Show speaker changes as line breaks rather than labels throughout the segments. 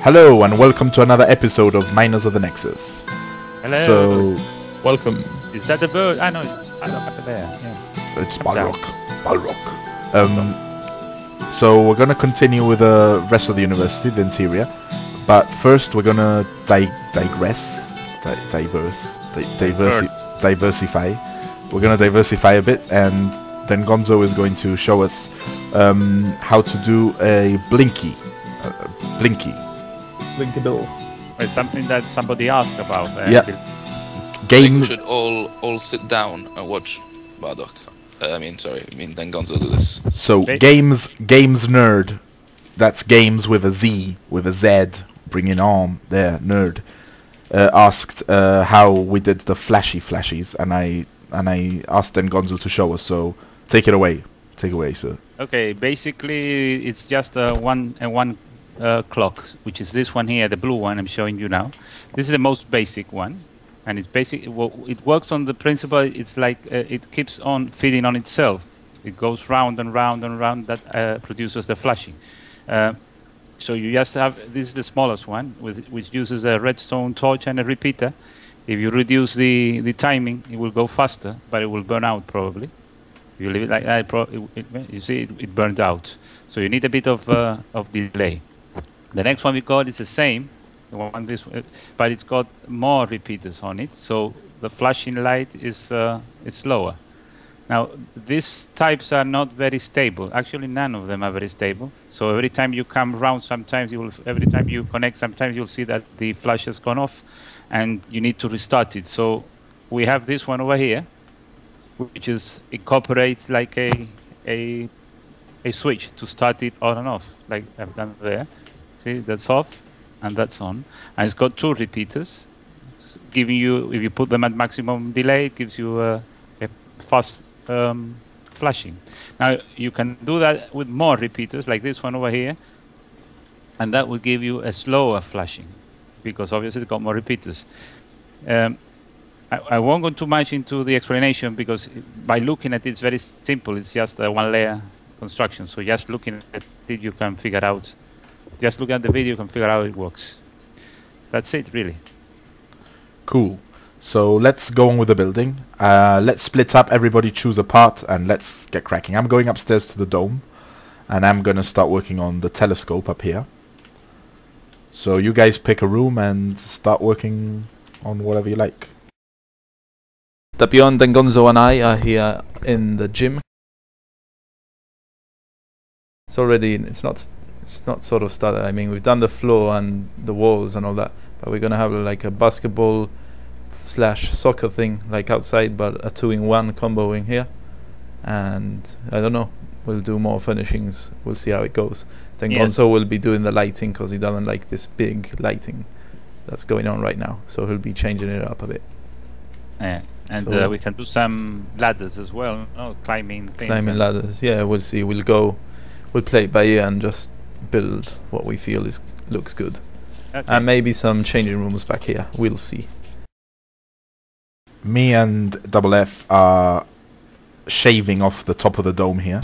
Hello and welcome to another episode of Miners of the Nexus.
Hello.
So,
welcome.
Is that the bird? I know it's up there. Yeah.
it's Balrock. So we're gonna continue with the rest of the university, the interior. But first we're gonna diversify. We're gonna diversify a bit, and then Gonzo is going to show us how to do a blinky.
Blinkable.
It's something that somebody asked about.
Yeah.
Games. We should all sit down and watch Bardock. Then Gonzo do this.
So games nerd. That's games with a Z, with a Z, bringing on there, nerd. Asked how we did the flashies, and I asked then Gonzo to show us. So take it away, sir.
Okay, basically it's just one clock, which is this one here, the blue one I'm showing you now. This is the most basic one, and it's basic. Well, it works on the principle. It's like it keeps on feeding on itself. It goes round and round and round. That produces the flashing. So you just have, this is the smallest one, which uses a redstone torch and a repeater. If you reduce the timing, it will go faster, but it will burn out probably. If you leave it like that, you see it burned out. So you need a bit of delay. The next one we got is the same, but it's got more repeaters on it, so the flashing light is slower. Now, these types are not very stable. Actually, none of them are very stable. So every time you come around, every time you connect, sometimes you'll see that the flash has gone off, and you need to restart it. So we have this one over here, which incorporates like a switch to start it on and off, like I've done there. See, that's off and that's on, and it's got two repeaters, giving you, if you put them at maximum delay, it gives you a fast flashing. Now you can do that with more repeaters, like this one over here, and that will give you a slower flashing, because obviously it's got more repeaters. I won't go too much into the explanation, because by looking at it, it's very simple. It's just a one-layer construction. So just looking at it, you can figure out. Just look at the video, you can figure out how it works. That's it, really.
Cool. So let's go on with the building. Let's split up, everybody choose a part, and let's get cracking. I'm going upstairs to the dome, and I'm going to start working on the telescope up here. So you guys pick a room and start working on whatever you like.
Tapion, Gonzo and I are here in the gym. It's not sort of started. I mean, we've done the floor and the walls and all that, but we're gonna have like a basketball / soccer thing like outside, but a 2-in-1 combo in here. And I don't know, we'll do more furnishings. We'll see how it goes. Then Gonzo will be doing the lighting, because he doesn't like this big lighting that's going on right now, so he'll be changing it up a bit.
Yeah, and so, we can do some ladders as well. Climbing things.
Climbing ladders. Yeah, we'll see. We'll play it by ear and just build what we feel looks good. Okay. And maybe some changing rooms back here. We'll see.
Me and Double F are shaving off the top of the dome here.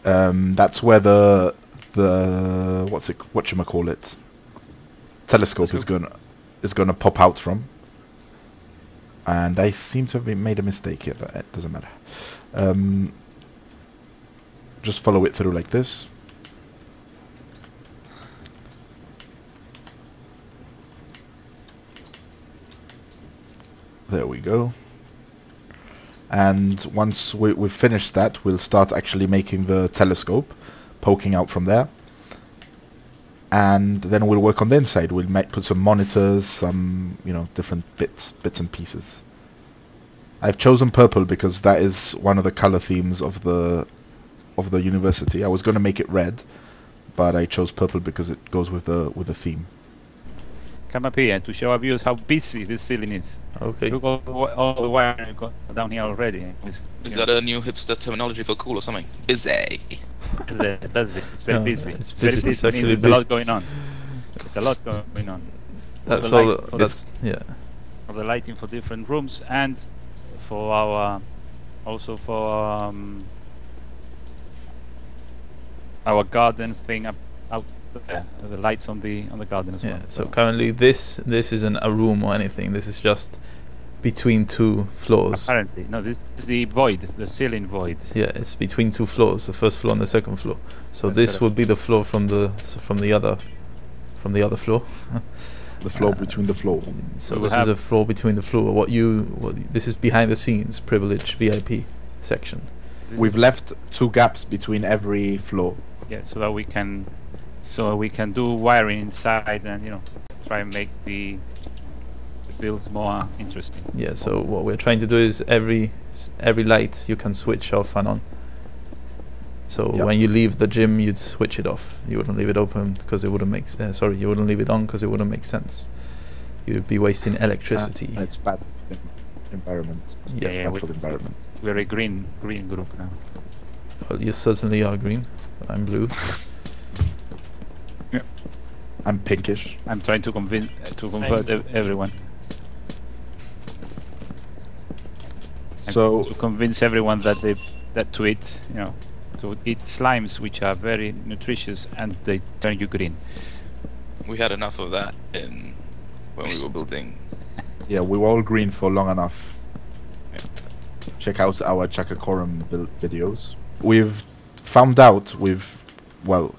That's where the whatchamacallit telescope is gonna pop out from. And I seem to have made a mistake here, but it doesn't matter. Just follow it through like this. There we go. And once we've finished that, we'll start actually making the telescope, poking out from there. And then we'll work on the inside. We'll put some monitors, some different bits and pieces. I've chosen purple because that is one of the color themes of the university. I was going to make it red, but I chose purple because it goes with the theme.
Come up here to show our viewers how busy this ceiling is.
Okay.
Look all the wire you've got down here already.
Is that a new hipster terminology for cool or something? Busy.
That's it. It's very busy.
It's
very busy.
It's actually
There's a lot going on. There's a lot going on.
That's all. That's
For the lighting for different rooms, and for our our gardens thing up the lights on the garden as well.
Yeah. So currently this isn't a room or anything. This is just between two floors.
Apparently, no. This is the void, the ceiling void.
Yeah, it's between two floors, the first floor and the second floor. So
That's
this
correct.
would be the floor from the other floor.
The floor between the floor.
So
We will
this is
have-
a floor between the floor. This is behind the scenes privilege VIP section.
We've left 2 gaps between every floor.
Yeah, so that we can do wiring inside and try and make the builds more interesting.
Yeah. So what we're trying to do is every light you can switch off and on. So
Yep.
when you leave the gym, you'd switch it off. You wouldn't leave it open because it wouldn't make. You wouldn't leave it on because it wouldn't make sense. You'd be wasting electricity.
It's bad for the environment.
Yeah,
It's bad for the environment.
We're a green group now.
Well, you certainly are green. I'm blue.
I'm pinkish.
I'm trying to convert everyone.
So
To convince everyone that to eat slimes which are very nutritious and they turn you green.
We had enough of that when we were building.
yeah, we were all green for long enough. Check out our Chakakorum build videos. We've found out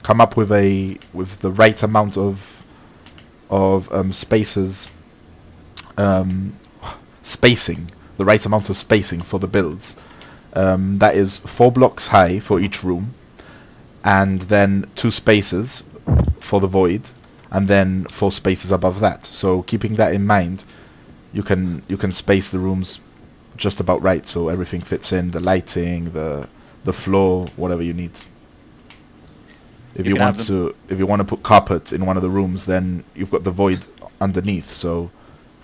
come up with the right amount of spaces, spacing, the right amount of spacing for the builds. That is 4 blocks high for each room, and then 2 spaces for the void, and then 4 spaces above that. So keeping that in mind, you can space the rooms just about right, so everything fits in, the lighting, the floor, whatever you need. If you want to put carpet in one of the rooms, then you've got the void underneath, so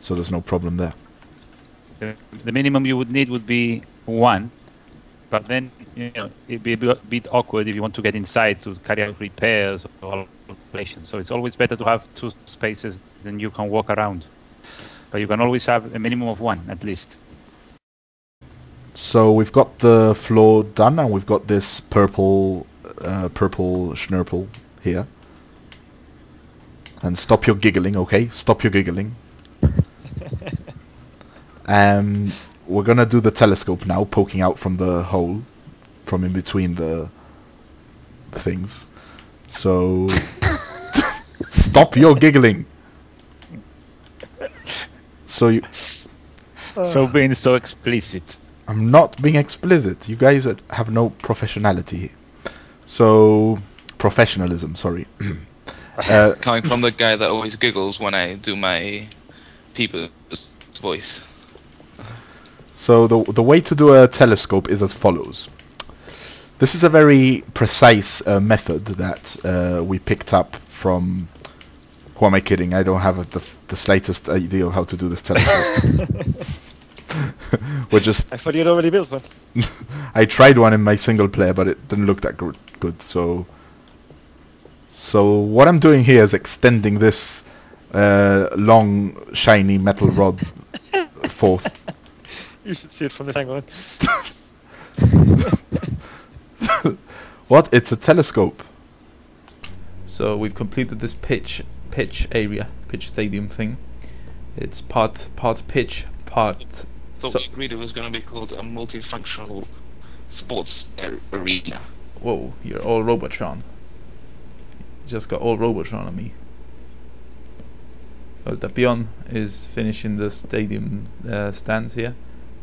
there's no problem there.
The minimum you would need would be 1, but then it'd be a bit awkward if you want to get inside to carry out repairs or operations. So it's always better to have 2 spaces, then you can walk around. But you can always have a minimum of 1 at least.
So we've got the floor done, and we've got this purple schnurple here. And stop your giggling, okay? Stop your giggling. We're gonna do the telescope now, poking out from the hole, from in between the things. So stop your giggling. So
being so explicit.
I'm not being explicit. You guys have no professionality here. So professionalism, sorry.
Coming from the guy that always giggles when I do my people's voice.
So the way to do a telescope is as follows. This is a very precise method that we picked up from... Who am I kidding? I don't have the slightest idea of how to do this telescope. We're just...
I thought you'd already built one.
I tried one in my single player, but it didn't look that good. So what I'm doing here is extending this long, shiny metal rod forth.
You should see it from this angle.
What? It's a telescope.
So we've completed this pitch stadium thing. It's part pitch, part.
Thought we agreed it was going to be called a multifunctional sports arena.
Whoa, you're all Robotron. You just got all Robotron on me. Well, Tapion is finishing the stadium stands here,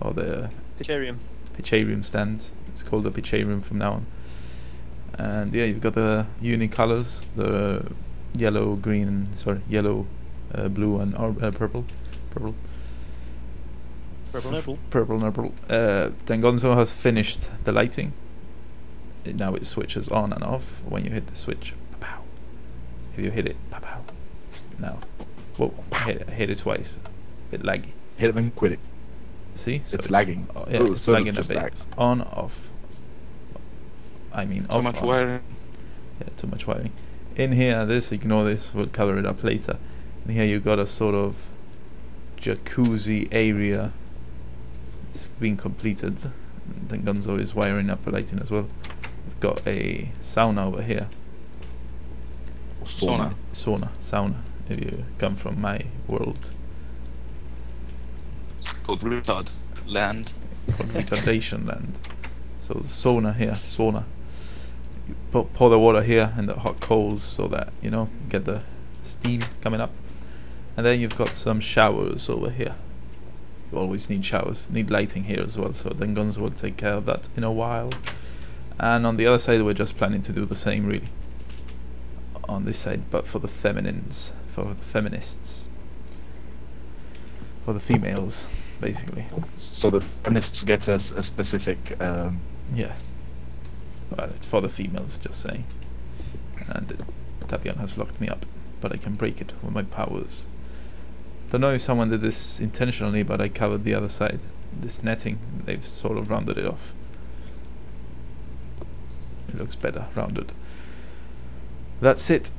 or the pitcharium stands. It's called the pitcharium from now on. And yeah, you've got the uni colors, the yellow, green, yellow, blue, and purple. Purple. Then Gonzo has finished the lighting. Now it switches on and off when you hit the switch. Pow. If you hit it, pow. Now, whoa, hit it twice. Bit laggy.
Hit it and quit it.
See? So
it's lagging.
Yeah,
Oh,
it's
so
lagging a
just
bit.
lags.
On, off. I mean,
So
off.
much
on.
wiring.
Yeah, too much wiring. In here, ignore this, we'll cover it up later. In here, you've got a sort of jacuzzi area. It's been completed. Then Gonzo is wiring up the lighting as well. We've got a sauna over here. Sauna, if you come from my world.
Called retard land.
Called retardation land. So sauna here, sauna. You pour the water here and the hot coals so that, you know, get the steam coming up. And then you've got some showers over here. You always need showers, need lighting here as well, so then Gonzo will take care of that in a while. And on the other side we're just planning to do the same really. On this side, but for the feminines, for the feminists. For the females, basically.
So the feminists get a specific...
Yeah. Well, it's for the females, just saying. And Tapion has locked me up, but I can break it with my powers. Don't know if someone did this intentionally, but I covered the other side. This netting, they've sort of rounded it off. It looks better, rounded. That's it.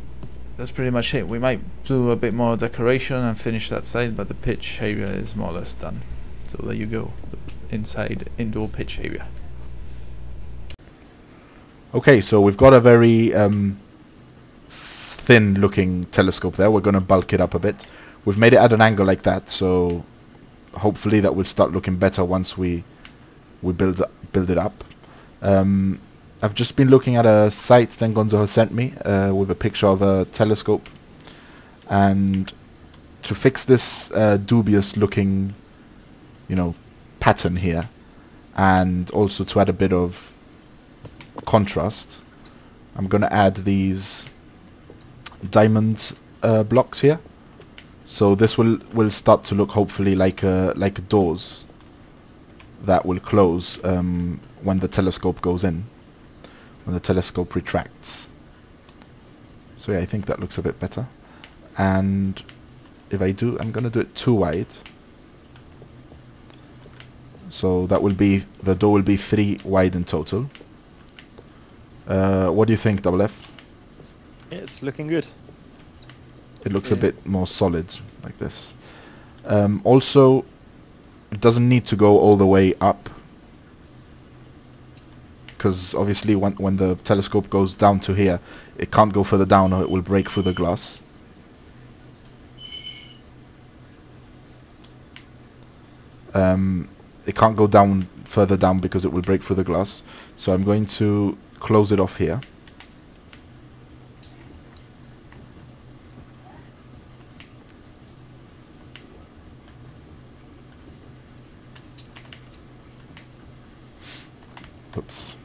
That's pretty much it. We might do a bit more decoration and finish that side, but the pitch area is more or less done. So there you go, the inside indoor pitch area.
Okay, so we've got a very thin looking telescope there. We're going to bulk it up a bit. We've made it at an angle like that, so hopefully that will start looking better once we build it up. I've just been looking at a site that Gonzo has sent me with a picture of a telescope, and to fix this dubious looking, you know, pattern here, and also to add a bit of contrast, I'm gonna add these diamond blocks here. So this will start to look hopefully like doors that will close when the telescope goes in, when the telescope retracts. So yeah, I think that looks a bit better. And if I do, I'm gonna do it too wide. So that will be, the door will be 3 wide in total. What do you think, Double F?
Yeah, it's looking good.
It looks a bit more solid like this. Also, it doesn't need to go all the way up, because obviously when the telescope goes down to here, it can't go further down or it will break through the glass. It can't go down further down because it will break through the glass. So I'm going to close it off here. Oops.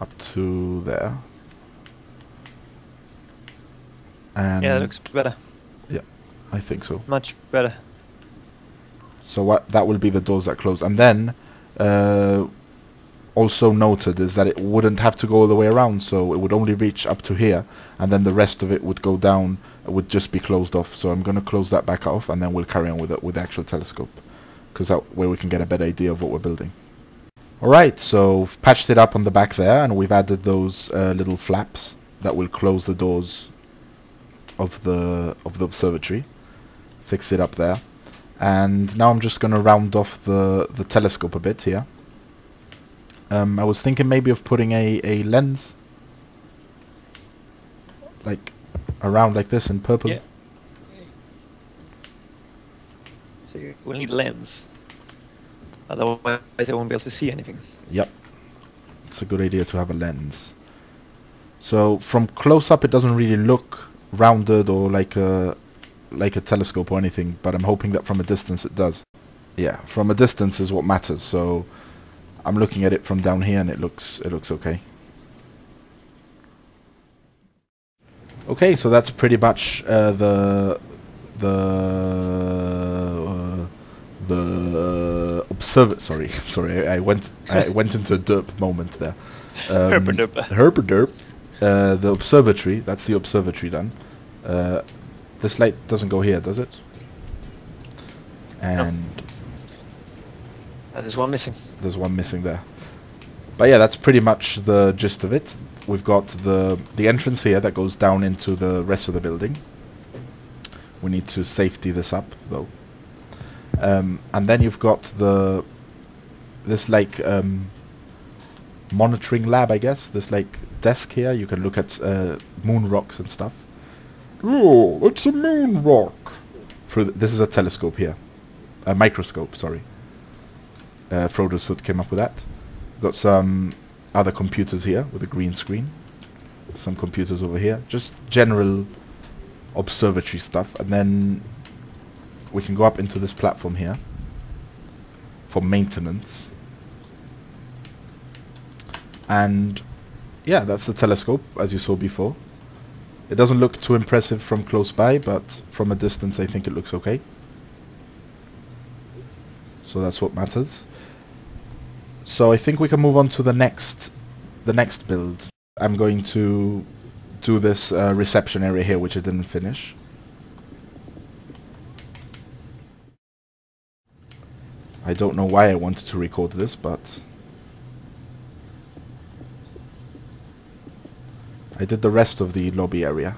Up to there. And
Yeah, that looks better.
yeah, I think so.
Much better.
So what that will be the doors that close, and then also noted is that it wouldn't have to go all the way around, so it would only reach up to here, and then the rest of it would go down, it would just be closed off. So I'm going to close that back off, and then we'll carry on with it with the actual telescope, because that way we can get a better idea of what we're building. Alright, so we've patched it up on the back there, and we've added those little flaps that will close the doors of the observatory. Fix it up there, and now I'm just going to round off the telescope a bit here. I was thinking maybe of putting a lens like around like this in purple.
Yeah. So you will need lens. Otherwise I won't be able to see anything.
Yep. It's a good idea to have a lens. So from close up it doesn't really look rounded or like a telescope or anything, but I'm hoping that from a distance it does. Yeah, from a distance is what matters. So I'm looking at it from down here and it looks okay. Okay, so that's pretty much the observatory. Sorry, I went into a derp moment there. Herperderp. The observatory. That's the observatory done. This light doesn't go here, does it? And
there's one missing.
There's one missing there. But yeah, that's pretty much the gist of it. We've got the entrance here that goes down into the rest of the building. We need to safety this up though. And then you've got this like monitoring lab, I guess. This like desk here. You can look at moon rocks and stuff. Oh, it's a moon rock. This is a telescope here, a microscope. Sorry. Frodo's Foot came up with that. Got some other computers here with a green screen. Some computers over here. Just general observatory stuff. And then we can go up into this platform here for maintenance. And yeah, that's the telescope as you saw before. It doesn't look too impressive from close by, but from a distance I think it looks okay. So that's what matters. So I think we can move on to the next build. I'm going to do this reception area here, which I didn't finish. I don't know why I wanted to record this, but I did the rest of the lobby area.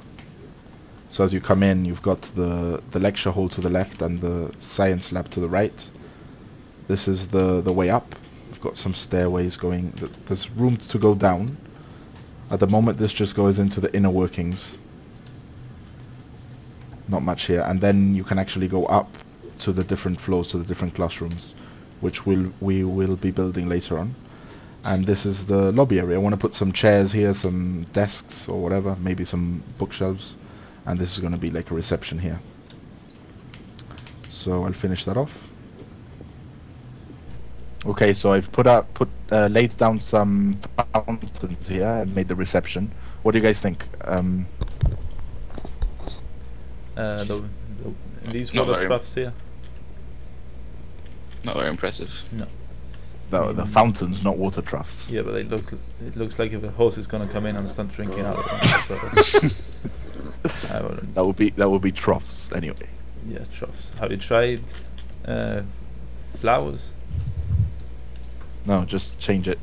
So as you come in, you've got the lecture hall to the left and the science lab to the right. This is the way up. We've got some stairways going. There's room to go down. At the moment this just goes into the inner workings. Not much here. And then you can actually go up to the different floors, to the different classrooms, which we will be building later on. And this is the lobby area. I want to put some chairs here, some desks or whatever, maybe some bookshelves. And this is going to be like a reception here. So I'll finish that off. Okay, so I've laid down some fountains here and made the reception. What do you guys think?
These water troughs here.
Not very impressive.
No.
The fountains, not water troughs.
Yeah, but it looks like if a horse is gonna come in and start drinking out of them.
That would be troughs anyway.
Yeah, troughs. Have you tried flowers?
No, just change it.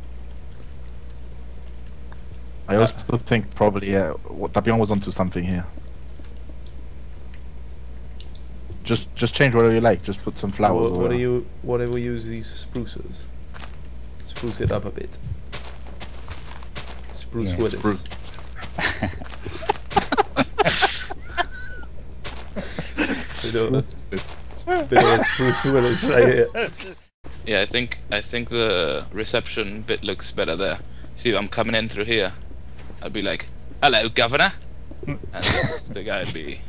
I also think probably Tapion was onto something here. Just change whatever you like. Just put some flowers.
What do we use these spruces? Spruce it up a bit. Spruce Willis.
Spruce.
Bit of a Spruce Willis right here.
Yeah, I think the reception bit looks better there. See, if I'm coming in through here, I'd be like, "Hello, Governor," and the guy would be,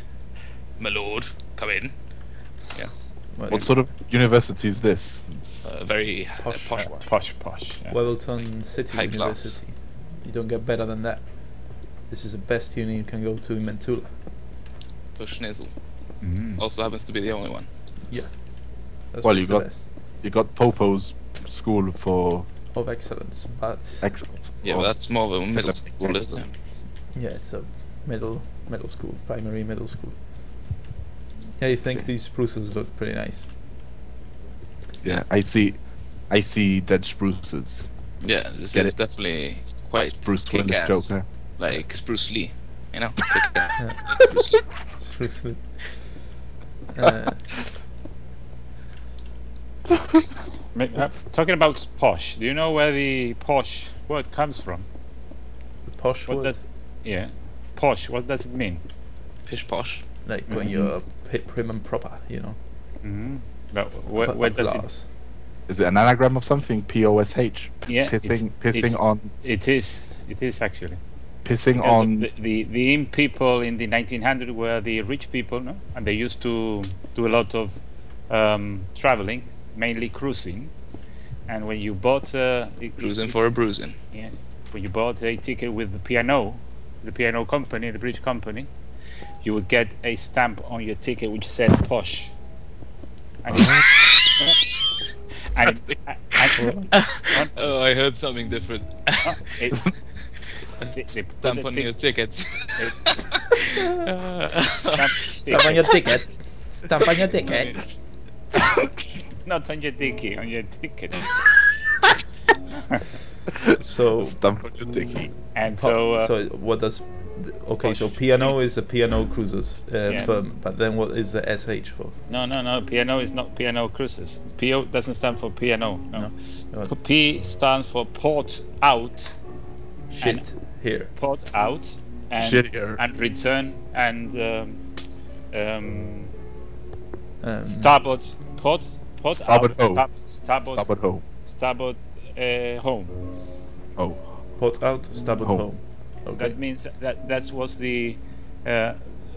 "My lord, come in." Yeah.
What sort of university is this?
Very
Posh.
posh one.
Posh. Yeah.
Huevolton City
High
University. You don't get better than that. This is the best uni you can go to in Mentula.
Push Nizzle. Also happens to be the only one.
Yeah. That's
Well,
what's the best.
You got Popo's school for
Of excellence, but
excellence.
Yeah, but that's more of a middle school, isn't it?
yeah, it's a middle school, primary middle school. Yeah, you think these spruces look pretty nice?
Yeah, I see dead spruces.
Yeah, this
Get
is
it?
definitely quite
Spruce Willis
kick-ass,
joke there.
like Spruce Lee, you know?
Yeah.
Spruce Lee.
Seriously.
Talking about posh, do you know where the posh word comes from?
The posh
What
word,
does? Yeah, posh. What does it mean?
Pish posh.
like when you're prim and proper, you know.
But where does it?
Class.
Is it an anagram of something? POSH.
Yeah,
Pissing on.
It is. It is actually.
Pissing
Yeah,
on.
the in people in the 1900s were the rich people, no? And they used to do a lot of traveling, mainly cruising. And when you bought
Cruising for a bruising.
yeah, when you bought a ticket with the piano company, the British company, you would get a stamp on your ticket which said posh. And
Oh, I heard something different.
they
Stamp on your ticket.
Stamp on your ticket. Stamp on your ticket.
Not on your dicky, on your ticket.
So
Stamp on your dicky.
And so
what does Okay, so
Posh.
P&O is the P&O Cruises
Yeah.
firm, but then what is the SH for?
No, P&O is not P&O Cruises. PO doesn't stand for P&O. No.
What?
P stands for port out.
Shit here.
Port out and
Shit here.
and return and starboard port
Starboard
out,
home.
starboard
home.
starboard home.
Oh.
Port out, starboard
Home.
home. Okay.
That means that was the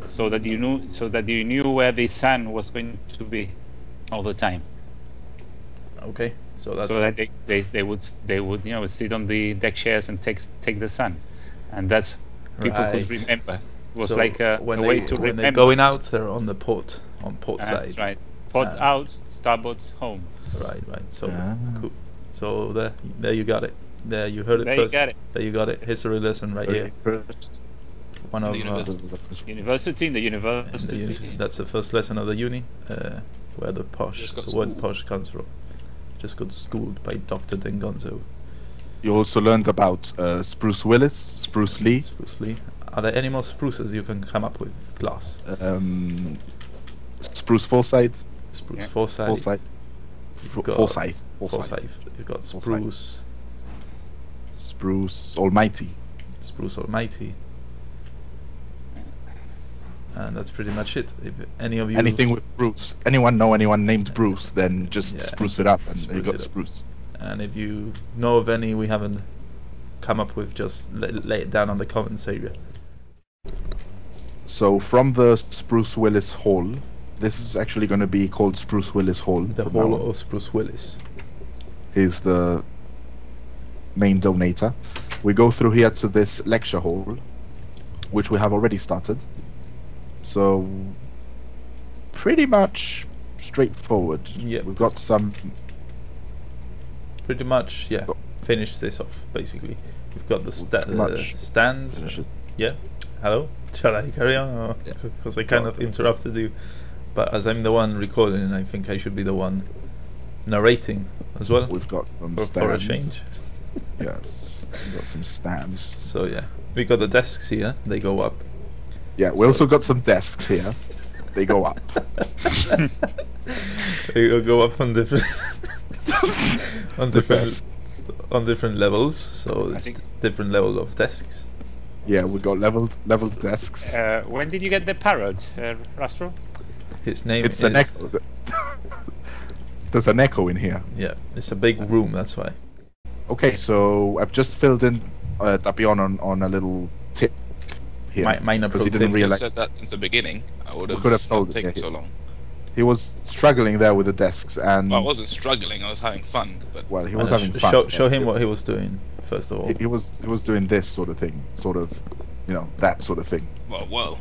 so that you knew where the sun was going to be all the time.
Okay. So that's
So that they would sit on the deck chairs and take the sun, and that's people could
Right.
remember. It was
so
like a
when
way
they
to
when
remember.
they're going out, they're on the port
That's
side.
right. Port out, starboard home.
Right. So
Ah.
cool. So there you got it. There you heard it
There you
first.
got it.
There you got it. History lesson right here. One of
The
University in the university.
that's the first lesson of the uni, where the
Just got
word
schooled.
posh comes from. Just got schooled by Dr. Dengonzo.
You also learned about Spruce Willis, Spruce Lee,
Spruce Lee. Are there any more spruces you can come up with? Glass.
Spruce Forsyth,
Spruce
Yeah.
Forsyth. got
Forsyth,
Forsyth. You've got Spruce.
Spruce Almighty.
Spruce Almighty. And that's pretty much it. If any of you
Anything with Bruce. Anyone know anyone named Bruce? Then just
Yeah.
spruce it up, and you
Spruce
got
it up.
Spruce.
And if you know of any we haven't come up with, just lay it down on the comments area.
So from the Spruce Willis Hall, this is actually going to be called Spruce Willis Hall.
The
from
Hall
now on.
of Spruce Willis.
He's the main donator. We go through here to this lecture hall, which we have already started. So pretty much straightforward.
Yeah.
We've got some.
Pretty much, yeah.
Oh.
Finish this off, basically. We've got the
Pretty much
stands.
finish it.
Yeah. Hello? Shall I carry on?
Yeah.
Because I kind of interrupted you. But as I'm the one recording, I think I should be the one narrating as well.
We've got some
For
stands.
a change.
Yes. We've got some stands.
So yeah. We got the desks here. They go up.
Yeah, we also got some desks here. They go up.
They go up on different on different
best.
on different levels. So it's
think-
different level of desks.
Yeah, we got leveled desks.
When did you get the parrot, Rastro?
His name
It's
is
an echo. There's an echo in here.
Yeah, it's a big room. That's why.
Okay, so I've just filled in Tapion on a little tip here.
Minor
because he
pro
didn't
tip.
You
realize
said that since the beginning. I would have
could have
not
told it,
taken
yeah,
so long.
he was struggling there with the desks, and
Well, I wasn't struggling. I was having fun. But
well, he was
Uh,
having fun.
Show him what he was doing first of all.
He was doing this sort of thing, sort of, that sort of thing,
well.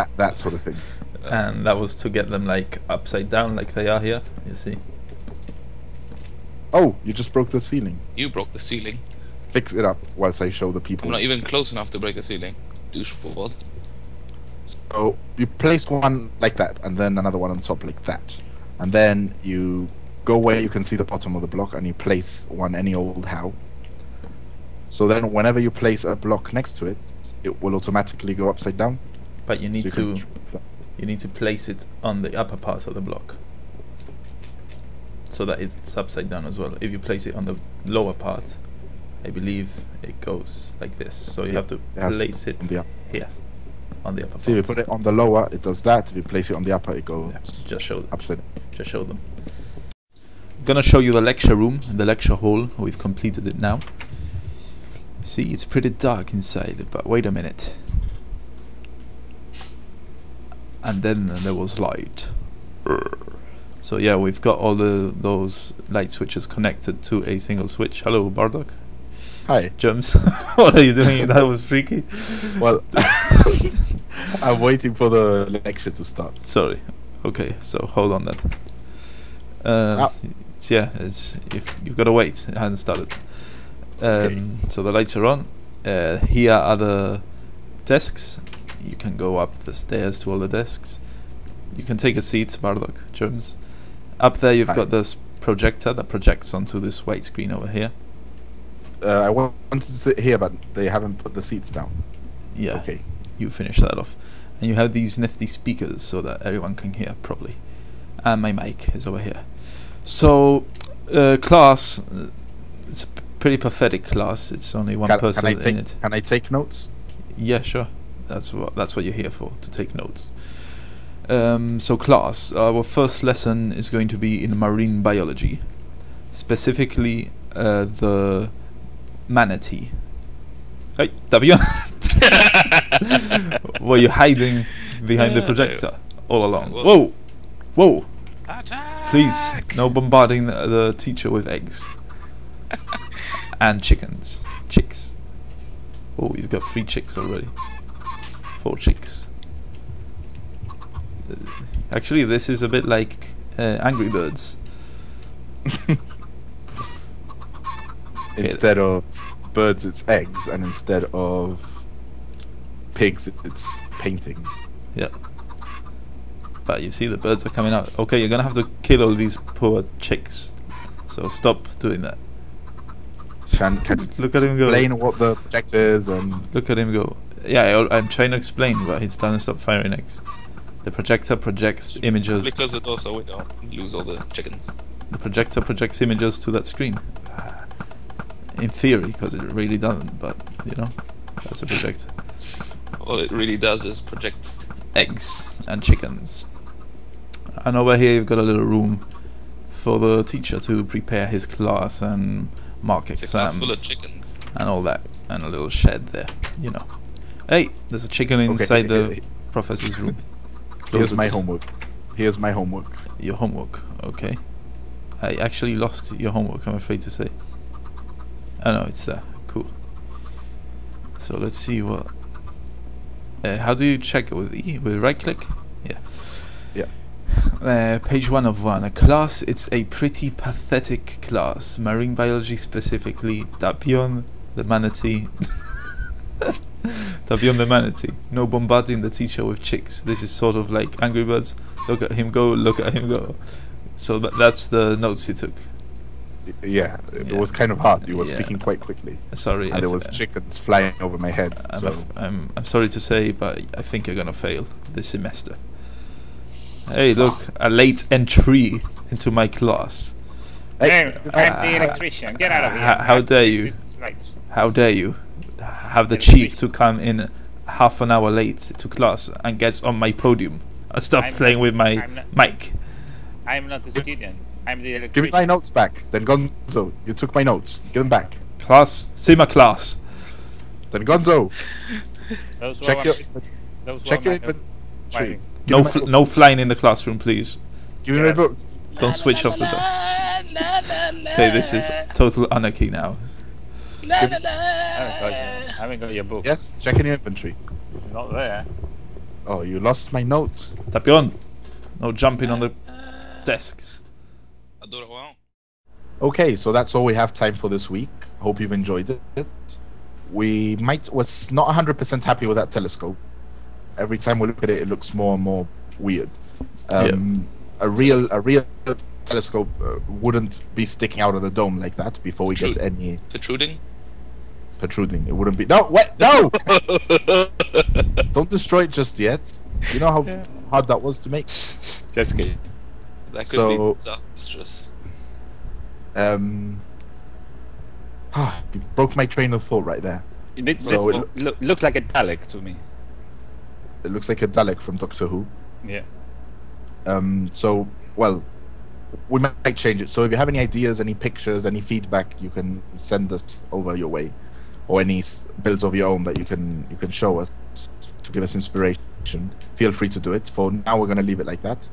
that sort of thing.
And that was to get them like upside down, like they are here. You see.
Oh, you just broke the ceiling.
You broke the ceiling.
Fix it up whilst I show the people.
I'm not even close enough to break the ceiling. Douchebag.
So you place one like that, and then another one on top like that, and then you go where you can see the bottom of the block, and you place one any old how. So then, whenever you place a block next to it, it will automatically go upside down.
But you need
So you
to
can-
you need to place it on the upper part of the block, so that it's upside down as well. If you place it on the lower part, I believe it goes like this. So you
Yeah,
have to
it has to
place
go
it
on the up-
here, on the upper
So if you
part.
put it on the lower, it does that. If you place it on the upper, it goes
Yeah, just show them.
upside down.
Just show them. Gonna show you the lecture room, the lecture hall. We've completed it now. See, it's pretty dark inside, but wait a minute. And then there was light. So yeah, we've got all those light switches connected to a single switch. Hello, Bardock.
Hi.
Germs. What are you doing? That was freaky.
Well, I'm waiting for the lecture to start.
Sorry. Okay, so hold on then. Yeah, it's if you've got to wait. It hasn't started. So the lights are on. Here are the desks. You can go up the stairs to all the desks. You can take a seat, Bardock, Germs. Up there you've
Hi.
got this projector that projects onto this white screen over here.
I wanted to sit here, but they haven't put the seats down.
Yeah.
Okay.
You finish that off. And you have these nifty speakers so that everyone can hear properly. And my mic is over here. So, class, it's a pretty pathetic class. It's only one person in it.
Can I take notes?
Yeah, sure. That's what you're here for, to take notes. So class, our first lesson is going to be in marine biology. Specifically, the manatee. Hey, Dabion! Were you hiding behind the projector all along? Whoa! Whoa!
Attack!
Please, no bombarding the teacher with eggs. And chickens. Chicks. Oh, you've got 3 chicks already. 4 chicks. Actually, this is a bit like Angry Birds.
Instead of birds, it's eggs, and instead of pigs, it's paintings.
Yeah. But you see, the birds are coming out. Okay, you're gonna have to kill all these poor chicks. So stop doing that.
Can
Look at him go.
explain what the projector is and...
Look at him go. Yeah, I'm trying to explain, but he's done stop firing eggs. The projector projects images.
Close the door so we don't lose all the chickens.
The projector projects images to that screen. In theory, because it really doesn't, but you know, that's a projector.
All it really does is project
Eggs and chickens. And over here you've got a little room for the teacher to prepare his class and mark
It's a class full of
exams
chickens.
and all that, and a little shed there, you know. Hey, there's a chicken inside the professor's room.
Here's my homework. Here's my homework.
Your homework, okay. I actually lost your homework, I'm afraid to say. Oh no, it's there. Cool. So let's see what... how do you check it? With E? With right click? Yeah.
Yeah.
Page 1 of 1. A class, it's a pretty pathetic class. Marine biology specifically. Dapion the manatee. Dapion the manatee. No bombarding the teacher with chicks. This is sort of like Angry Birds. Look at him go, look at him go. So that's the notes he took.
Yeah, it was kind of hard. You were speaking quite quickly.
Sorry.
And there was chickens flying over my head.
I'm sorry to say, but I think you're gonna fail this semester. Hey, look, a late entry into my class.
Hey, I'm the electrician. Get out of here.
How dare you? How dare you have the cheek to come in half an hour late to class and gets on my podium and stop playing with my mic?
I'm not a student. I'm the electrician.
Give me my notes back. Then Gonzo, you took my notes. Give them back.
Class, see my class.
Then Gonzo, check your inventory.
No flying in the classroom, please.
Give me my book.
Don't switch off the door. Okay, this is total anarchy now.
I haven't got your book.
Yes, check in your inventory.
It's not there.
Oh, you lost my notes.
Tapion, no jumping on the desks.
Okay, so that's all we have time for this week. Hope you've enjoyed it. Was not 100% happy with that telescope. Every time we look at it, it looks more and more weird. A real telescope wouldn't be sticking out of the dome like that before we get any
protruding.
It wouldn't be. No, what? No! Don't destroy it just yet. You know how hard that was to make.
Just kidding.
That could be disastrous.
You broke my train of thought right there.
It looks like a Dalek to me.
It looks like a Dalek from Doctor Who.
Yeah.
So, well, we might change it. So if you have any ideas, any pictures, any feedback, you can send us over your way, or any builds of your own that you can show us to give us inspiration. Feel free to do it. For now, we're going to leave it like that.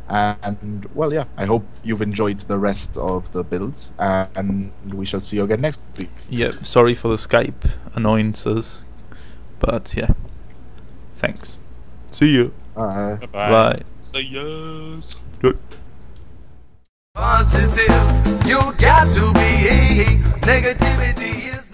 And well, yeah, I hope you've enjoyed the rest of the builds, and we shall see you again next week.
Yeah, sorry for the Skype annoyances, but yeah, thanks. See you.
Bye.
Bye.
Say yes.
Good.
Positive, you got to be. Negativity is